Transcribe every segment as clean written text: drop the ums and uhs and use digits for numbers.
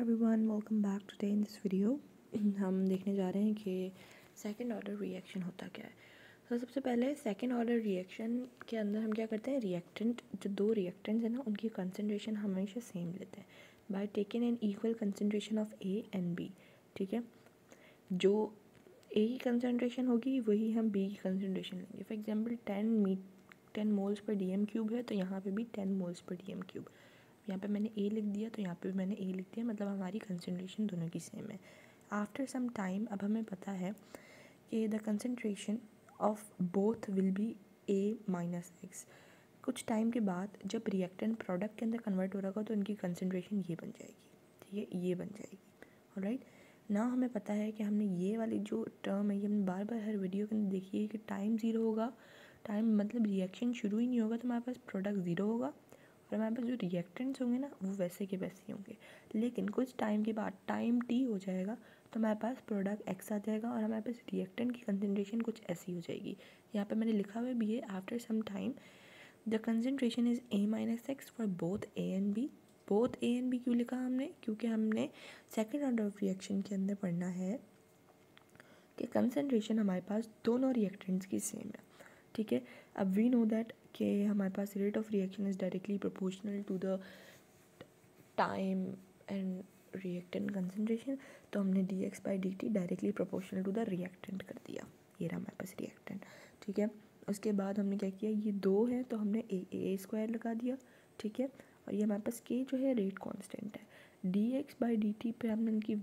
Everyone, welcome back today in this video. हम देखने जा रहे हैं कि सेकंड ऑर्डर रिएक्शन होता क्या है। तो सबसे पहले सेकंड ऑर्डर रिएक्शन के अंदर हम क्या करते हैं, रिएक्टेंट जो दो रिएक्टेंट्स हैं ना उनकी कंसंट्रेशन हमेशा सेम लेते हैं by taking an equal concentration of A and B. ठीक है, जो ए की कंसंट्रेशन होगी वही हम बी की कंसंट्रेशन लेंगे। For example 10 moles per DM cube है तो यहाँ पे भी 10 मोल्स पर DM क्यूब। यहाँ पे मैंने ए लिख दिया तो यहाँ पे भी मैंने ए लिख दिया, मतलब हमारी कंसंट्रेशन दोनों की सेम है। आफ्टर सम टाइम अब हमें पता है कि the concentration of both will be A minus x. कुछ टाइम के बाद जब रिएक्टेंट प्रोडक्ट के अंदर कन्वर्ट हो रहा होगा तो इनकी कंसंट्रेशन ये बन जाएगी। ठीक है, ये बन जाएगी। ऑलराइट, ना हमें पता है कि हमने ये वाली जो टर्म है ये हमने बार बार हर वीडियो के अंदर देखी है कि टाइम ज़ीरो होगा, टाइम मतलब रिएक्शन शुरू ही नहीं होगा तो हमारे पास प्रोडक्ट ज़ीरो होगा और हमारे पास जो रिएक्टेंट्स होंगे ना वो वैसे के वैसे ही होंगे। लेकिन कुछ टाइम के बाद टाइम टी हो जाएगा तो हमारे पास प्रोडक्ट एक्स आ जाएगा और हमारे पास रिएक्टेंट की कंसंट्रेशन कुछ ऐसी हो जाएगी। यहाँ पे मैंने लिखा हुआ भी है after some time the concentration is A minus x for both A and B। Both A and B क्यों लिखा हमने, क्योंकि हमने सेकेंड ऑर्डर ऑफ रिएक्शन के अंदर पढ़ना है कि कंसंट्रेशन हमारे पास दोनों रिएक्टेंट्स की सेम है। ठीक है, अब वी नो दैट कि हमारे पास rate of reaction is directly proportional to the time and reactant concentration, तो हमने dx/dt directly proportional to the reactant कर दिया। ये रहा हमारे पास रिएक्टेंट। ठीक है, उसके बाद हमने क्या किया, ये दो है तो हमने a स्क्वायर लगा दिया। ठीक है, और ये हमारे पास k जो है रेट कांस्टेंट है। dx/dt पे हमने इनकी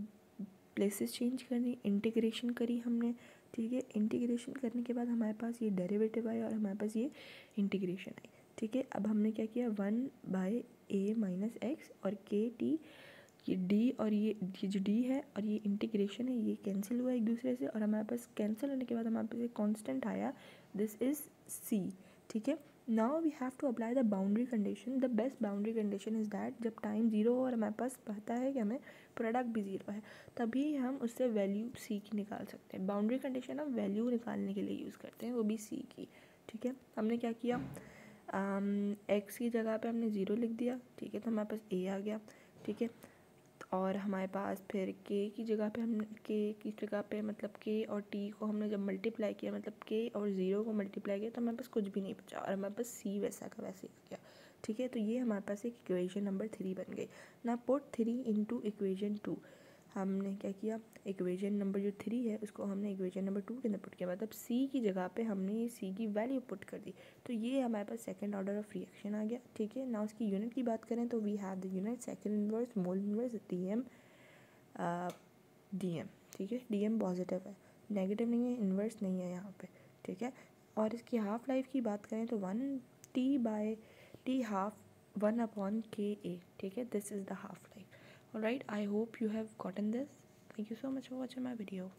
प्लेसेस चेंज करनी, इंटीग्रेशन करी हमने। ठीक है, इंटीग्रेशन करने के बाद हमारे पास ये डेरिवेटिव आया और हमारे पास ये इंटीग्रेशन आई। ठीक है, अब हमने क्या किया, 1/a माइनस एक्स और kt, ये d और ये जो d है और ये इंटीग्रेशन है ये कैंसिल हुआ एक दूसरे से और हमारे पास कैंसिल होने के बाद हमारे पास एक कांस्टेंट आया, दिस इज़ c। ठीक है, now we have to apply the boundary condition. The best boundary condition is that जब टाइम ज़ीरो हो और हमारे पास पता है कि हमें प्रोडक्ट भी ज़ीरो है तभी हम उससे वैल्यू c की निकाल सकते हैं। बाउंड्री कंडीशन हम वैल्यू निकालने के लिए यूज़ करते हैं, वो भी c की। ठीक है, हमने क्या किया, x की जगह पे हमने ज़ीरो लिख दिया। ठीक है, तो हमारे पास a आ गया। ठीक है, और हमारे पास फिर k की जगह पे हमने मतलब k और t को हमने जब मल्टीप्लाई किया, मतलब k और ज़ीरो को मल्टीप्लाई किया तो हमारे पास कुछ भी नहीं बचा और हमारे पास c वैसा का वैसे ही गया। ठीक है, तो ये हमारे पास एक इक्वेशन नंबर 3 बन गई ना। Put 3 into equation 2। हमने क्या किया, इक्वेशन नंबर जो 3 है उसको हमने इक्वेशन नंबर 2 के अंदर पुट किया, मतलब c की जगह पे हमने ये c की वैल्यू पुट कर दी। तो ये हमारे पास सेकंड ऑर्डर ऑफ रिएक्शन आ गया। ठीक है, ना उसकी यूनिट की बात करें तो we have the unit second inverse mole inverse DM। ठीक है, DM पॉजिटिव है, नेगेटिव नहीं है, इन्वर्स नहीं है यहाँ पे। ठीक है, और इसकी हाफ लाइफ की बात करें तो 1t/t हाफ 1/KA। ठीक है, this is the half life. Alright, I hope you have gotten this. Thank you so much for watching my video.